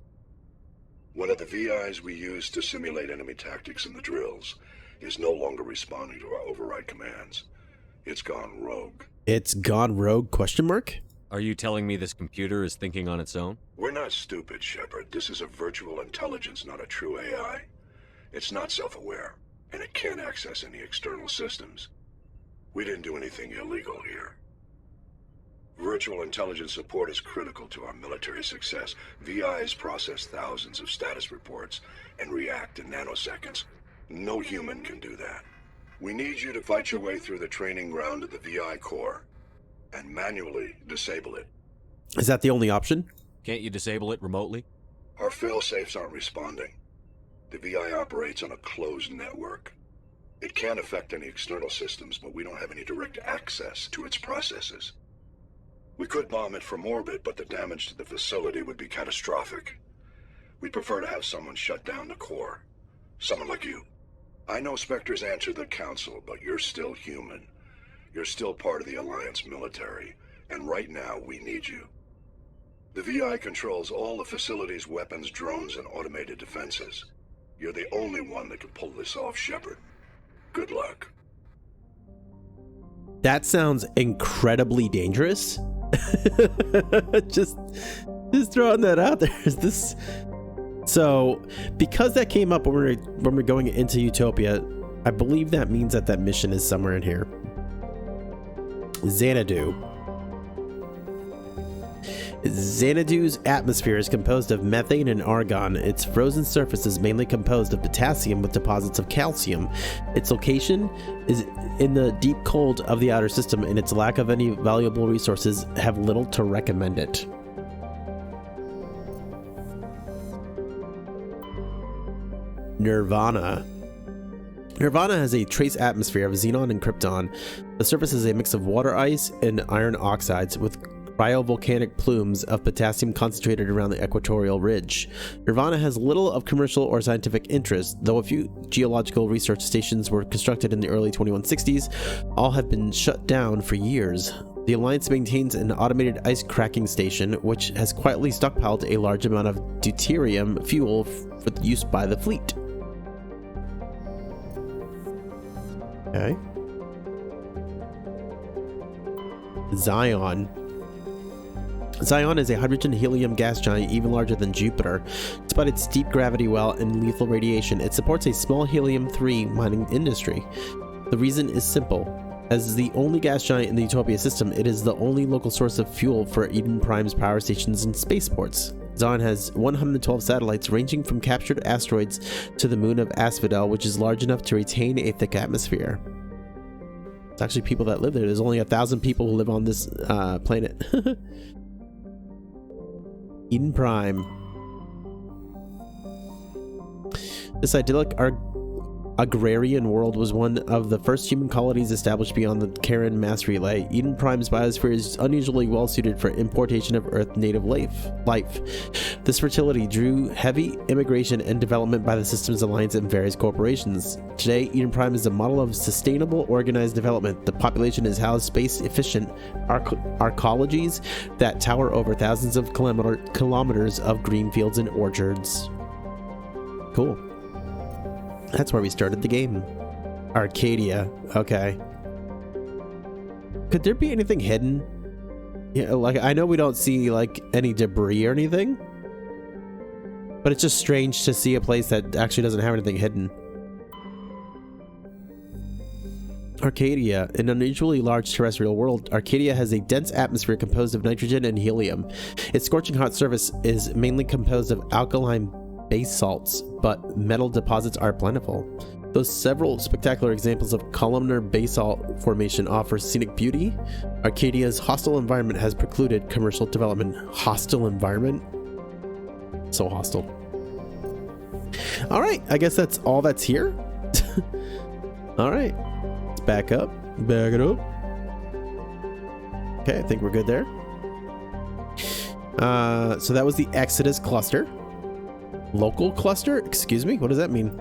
One of the VIs we use to simulate enemy tactics in the drills is no longer responding to our override commands. It's gone rogue. It's gone rogue, question mark? Are you telling me this computer is thinking on its own? We're not stupid, Shepard. This is a virtual intelligence, not a true AI. It's not self-aware, and it can't access any external systems. We didn't do anything illegal here. Virtual intelligence support is critical to our military success. VIs process thousands of status reports and react in nanoseconds. No human can do that. We need you to fight your way through the training ground of the VI core and manually disable it. Is that the only option? Can't you disable it remotely? Our fail-safes aren't responding. The VI operates on a closed network. It can't affect any external systems, but we don't have any direct access to its processes. We could bomb it from orbit, but the damage to the facility would be catastrophic. We'd prefer to have someone shut down the core. Someone like you. I know Spectres answer the Council, but you're still human. You're still part of the Alliance military, and right now we need you. The VI controls all the facility's weapons, drones, and automated defenses. You're the only one that can pull this off, Shepard. Good luck. That sounds incredibly dangerous. just throwing that out there. Is this so? Because that came up when we're going into Utopia, I believe that means that mission is somewhere in here. Xanadu. Xanadu's atmosphere is composed of methane and argon. Its frozen surface is mainly composed of potassium with deposits of calcium. Its location is in the deep cold of the outer system, and its lack of any valuable resources have little to recommend it. Nirvana. Nirvana has a trace atmosphere of xenon and krypton. The surface is a mix of water ice and iron oxides with cryovolcanic plumes of potassium concentrated around the equatorial ridge. Nirvana has little of commercial or scientific interest, though a few geological research stations were constructed in the early 2160s. All have been shut down for years. The Alliance maintains an automated ice cracking station, which has quietly stockpiled a large amount of deuterium fuel for use by the fleet. Okay. Zion. Zion is a hydrogen-helium gas giant even larger than Jupiter. Despite its deep gravity well and lethal radiation, it supports a small helium-3 mining industry. The reason is simple. As the only gas giant in the Utopia system, it is the only local source of fuel for Eden Prime's power stations and spaceports. Zion has 112 satellites ranging from captured asteroids to the moon of Asphodel, which is large enough to retain a thick atmosphere. It's actually people that live there. There's only 1,000 people who live on this planet. Eden Prime. This idyllic agrarian world was one of the first human colonies established beyond the Karen mass relay. Eden Prime's biosphere is unusually well suited for importation of Earth native life. This fertility drew heavy immigration and development by the Systems Alliance and various corporations. Today, Eden Prime is a model of sustainable, organized development. The population is housed space-efficient arcologies that tower over thousands of kilometers of green fields and orchards. Cool. That's where we started the game. Arcadia. Okay. Could there be anything hidden? Yeah, like, I know we don't see, like, any debris or anything. But it's just strange to see a place that actually doesn't have anything hidden. Arcadia, an unusually large terrestrial world, Arcadia has a dense atmosphere composed of nitrogen and helium. Its scorching hot surface is mainly composed of alkaline base salts, but metal deposits are plentiful. Though several spectacular examples of columnar basalt formation offer scenic beauty, Arcadia's hostile environment has precluded commercial development. Hostile environment? So hostile. Alright, I guess that's all that's here. Alright, let's back up. Back it up. Okay, I think we're good there. So that was the Exodus cluster. Local cluster? Excuse me? What does that mean?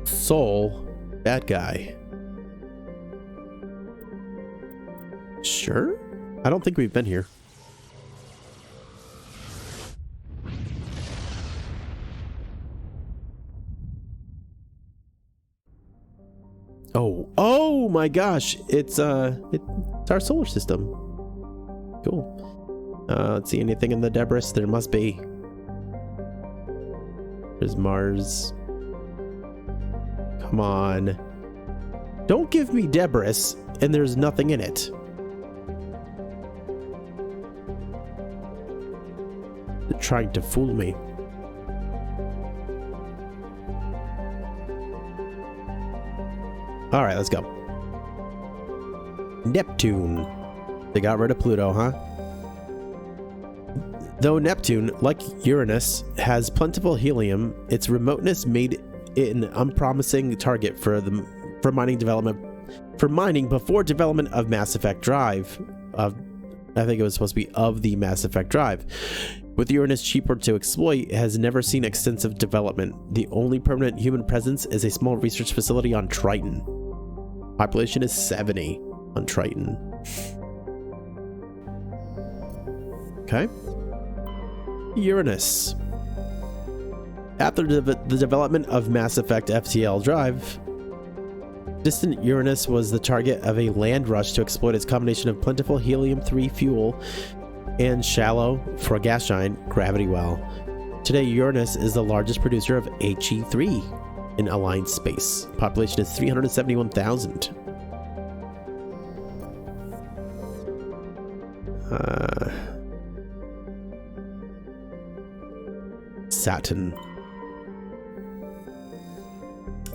Soul. Bad guy. Sure? I don't think we've been here. Oh my gosh. It's our solar system. Cool. Let's see, anything in the debris? There must be. There's Mars. Come on. Don't give me debris and there's nothing in it. They're trying to fool me. All right, let's go. Neptune. They got rid of Pluto, huh? Though Neptune, like Uranus, has plentiful helium, its remoteness made it an unpromising target for mining before development of Mass Effect Drive. I think it was supposed to be of the Mass Effect Drive. With Uranus cheaper to exploit, it has never seen extensive development. The only permanent human presence is a small research facility on Triton. Population is 70 on Triton. Okay. Uranus. After the development of Mass Effect FTL Drive, distant Uranus was the target of a land rush to exploit its combination of plentiful helium-3 fuel and shallow, for a gas giant, gravity well. Today, Uranus is the largest producer of He3 in Alliance space. Population is 371,000.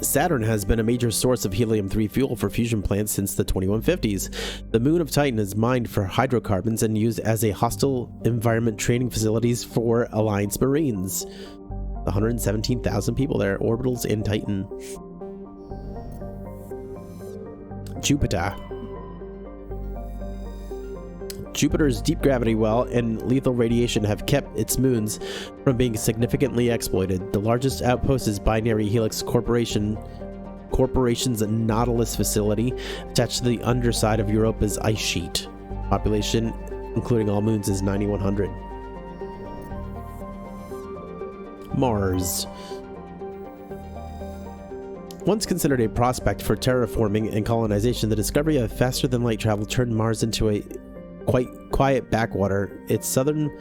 Saturn has been a major source of helium-3 fuel for fusion plants since the 2150s. The moon of Titan is mined for hydrocarbons and used as a hostile environment training facilities for Alliance Marines. 117,000 people there, orbitals in Titan. Jupiter. Jupiter's deep gravity well and lethal radiation have kept its moons from being significantly exploited. The largest outpost is Binary Helix Corporation's Nautilus facility, attached to the underside of Europa's ice sheet. Population, including all moons, is 9,100. Mars. Once considered a prospect for terraforming and colonization, the discovery of faster-than-light travel turned Mars into a quite quiet backwater. Its southern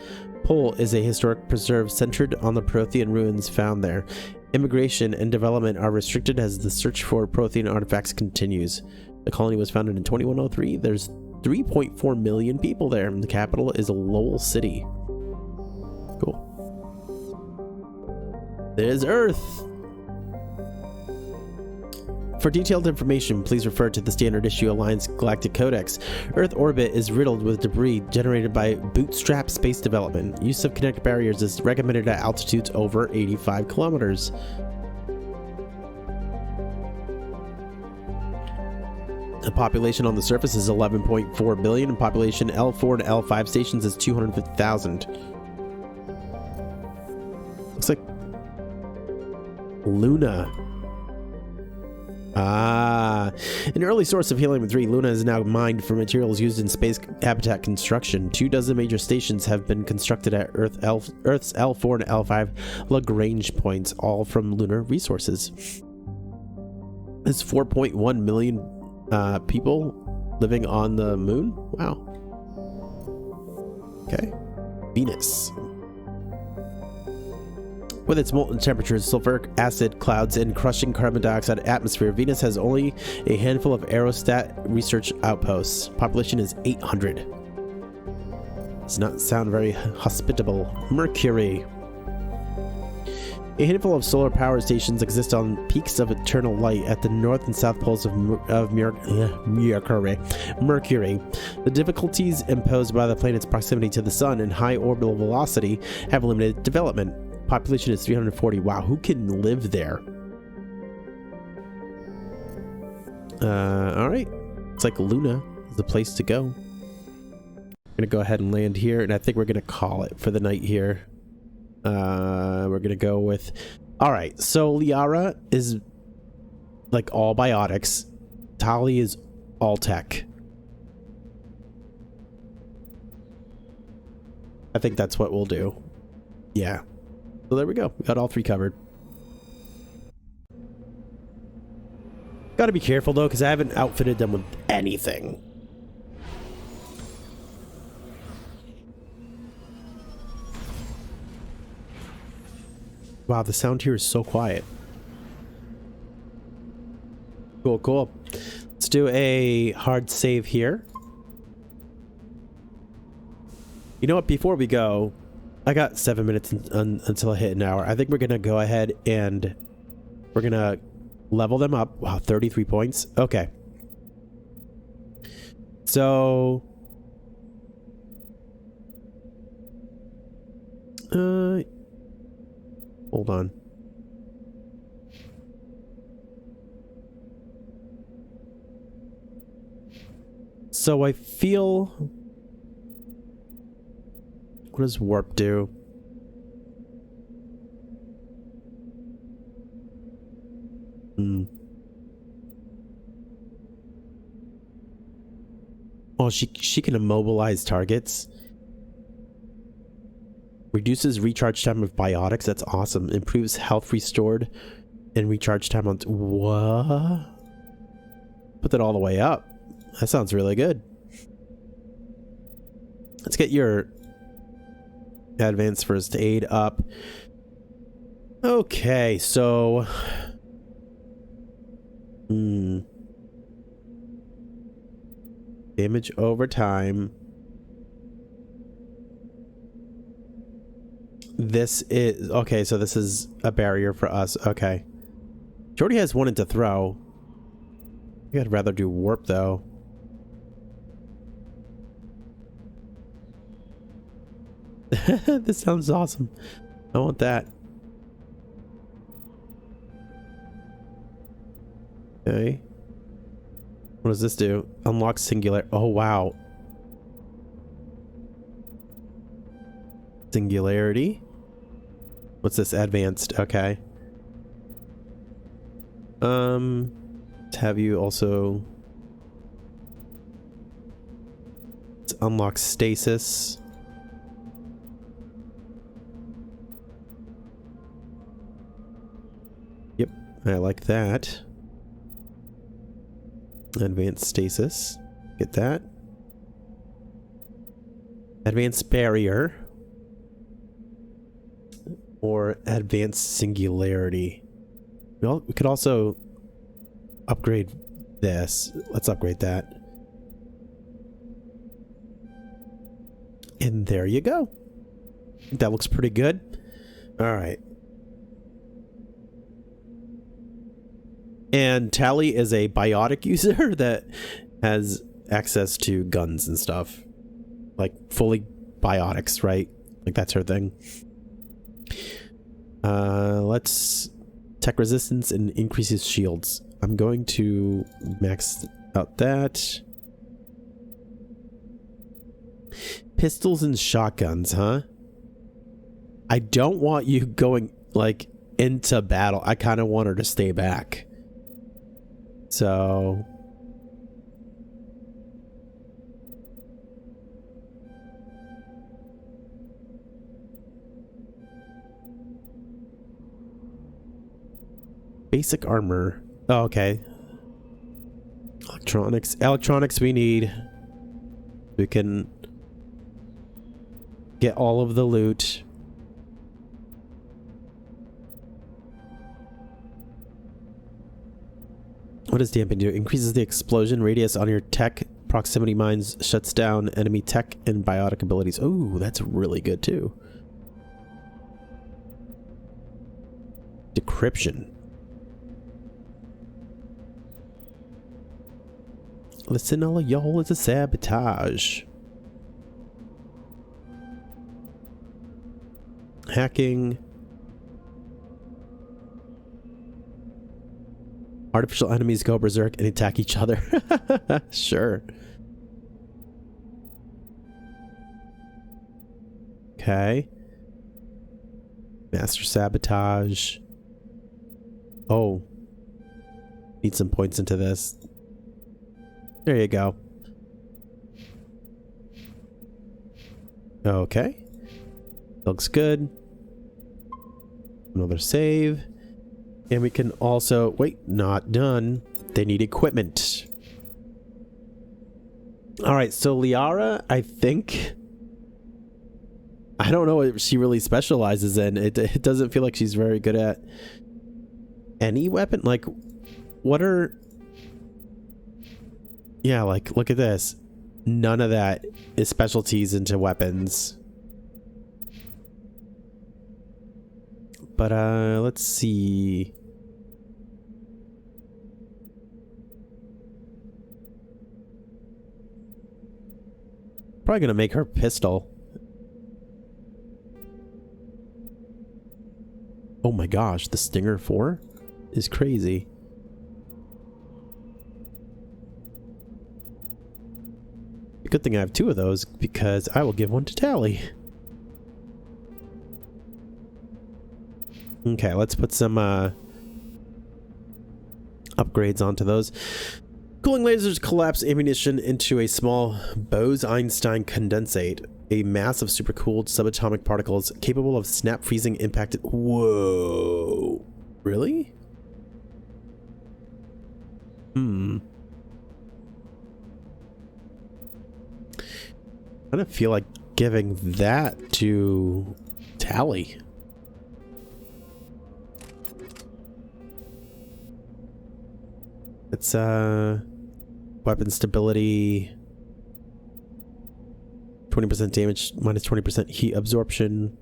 pole is a historic preserve centered on the Prothean ruins found there. Immigration and development are restricted as the search for Prothean artifacts continues. The colony was founded in 2103. There's 3.4 million people there. The capital is Lowell City. Cool. There's Earth. For detailed information, please refer to the Standard Issue Alliance Galactic Codex. Earth orbit is riddled with debris generated by bootstrap space development. Use of kinetic barriers is recommended at altitudes over 85 kilometers. The population on the surface is 11.4 billion, and population L4 and L5 stations is 250,000. Looks like Luna. An early source of helium-3, Luna is now mined for materials used in space habitat construction. 24 major stations have been constructed at Earth's L4 and L5 Lagrange points, all from lunar resources. There's 4.1 million people living on the moon? Wow. Okay. Venus. With its molten temperatures, sulfuric acid clouds, and crushing carbon dioxide atmosphere, Venus has only a handful of aerostat research outposts. Population is 800. Does not sound very hospitable. Mercury. A handful of solar power stations exist on peaks of eternal light at the north and south poles of Mercury. The difficulties imposed by the planet's proximity to the sun and high orbital velocity have limited development. Population is 340. Wow, who can live there? All right. It's like Luna is the place to go. I'm gonna go ahead and land here, and I think we're gonna call it for the night here. We're gonna go with. All right. So Liara is like all biotics. Tali is all tech. I think that's what we'll do. Yeah. So there we go. We got all three covered. Gotta be careful though, because I haven't outfitted them with anything. Wow, the sound here is so quiet. Cool, cool. Let's do a hard save here. You know what? Before we go, I got 7 minutes until I hit an hour. I think we're gonna go ahead and we're gonna level them up. Wow, 33 points. Okay. So hold on. So I feel, what does warp do? Oh, she can immobilize targets. Reduces recharge time of biotics. That's awesome. Improves health restored and recharge time on... What? Put that all the way up. That sounds really good. Let's get your advanced first aid up. Okay, so... Damage over time. This is... Okay, so this is a barrier for us. Okay. She already has one into throw. I think I'd rather do warp, though. This sounds awesome. I want that. Okay. What does this do? Unlock singular. Oh, wow. Singularity. What's this? Advanced. Okay. Let's have you also... Let's unlock stasis. Yep, I like that. Advanced stasis. Get that. Advanced barrier. Or advanced singularity. We could also upgrade this. Let's upgrade that. And there you go. That looks pretty good. All right. And Tally is a biotic user that has access to guns and stuff. Like fully biotics, right? Like that's her thing. Let's tech resistance and increases shields. I'm going to max out that. Pistols and shotguns, huh? I don't want you going like into battle. I kind of want her to stay back. So basic armor. Oh, okay. Electronics we need. We can get all of the loot. What does damping do? Increases the explosion radius on your tech. Proximity mines shuts down enemy tech and biotic abilities. Oh, that's really good too. Decryption. Listen, all of y'all, it's a sabotage. Hacking. Artificial enemies go berserk and attack each other. Sure. Okay. Master sabotage. Oh. Need some points into this. There you go. Okay. Looks good. Another save. And we can also... Wait, not done. They need equipment. Alright, so Liara, I think... I don't know what she really specializes in. It doesn't feel like she's very good at any weapon. Like, what are... Yeah, like, look at this. None of that is specialties into weapons. But, let's see. Probably gonna make her pistol. Oh my gosh, the Stinger 4 is crazy. Good thing I have 2 of those, because I will give one to Tally. Okay, let's put some upgrades onto those. Cooling lasers collapse ammunition into a small Bose-Einstein condensate, a mass of supercooled subatomic particles capable of snap freezing impacted. Whoa. Really? I don't feel like giving that to Tally. It's weapon stability, 20% damage, minus 20% heat absorption.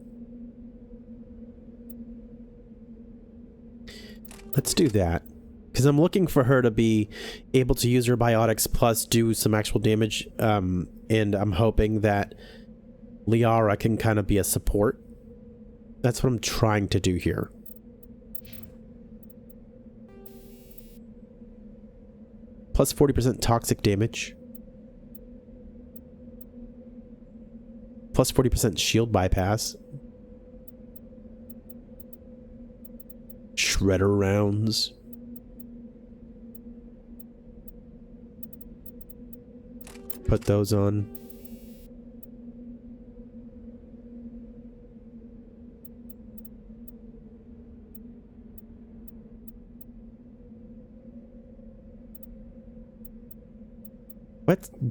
Let's do that, because I'm looking for her to be able to use her biotics plus do some actual damage, and I'm hoping that Liara can kind of be a support. That's what I'm trying to do here. Plus 40% toxic damage. Plus 40% shield bypass. Shredder rounds. Put those on.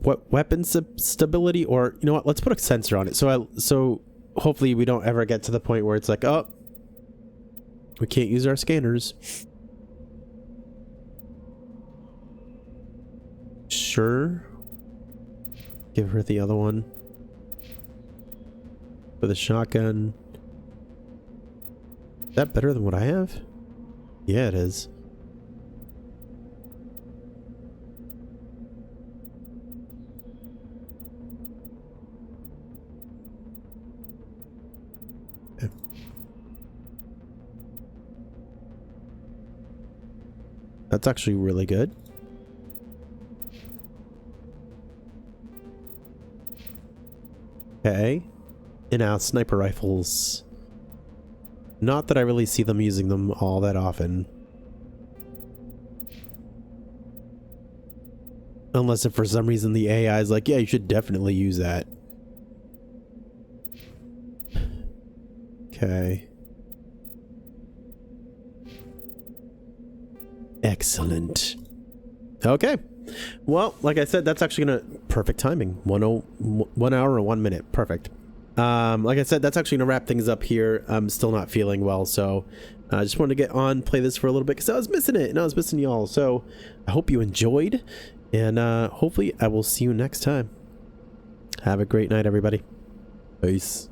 What weapon stability, or you know what? Let's put a sensor on it. So hopefully we don't ever get to the point where it's like, oh, we can't use our scanners. Sure. Give her the other one. For the shotgun. Is that better than what I have? Yeah, it is. Okay. That's actually really good. Okay. And now sniper rifles. Not that I really see them using them all that often. Unless if for some reason the AI is like, yeah, you should definitely use that. Okay. Excellent. Okay. Well, like I said, that's actually gonna perfect timing. 1 hour and 1 minute. Perfect. Like I said, that's actually gonna wrap things up here. I'm still not feeling well, so I just wanted to get on, play this for a little bit because I was missing it and I was missing y'all. So I hope you enjoyed, and hopefully I will see you next time. Have a great night, everybody. Peace.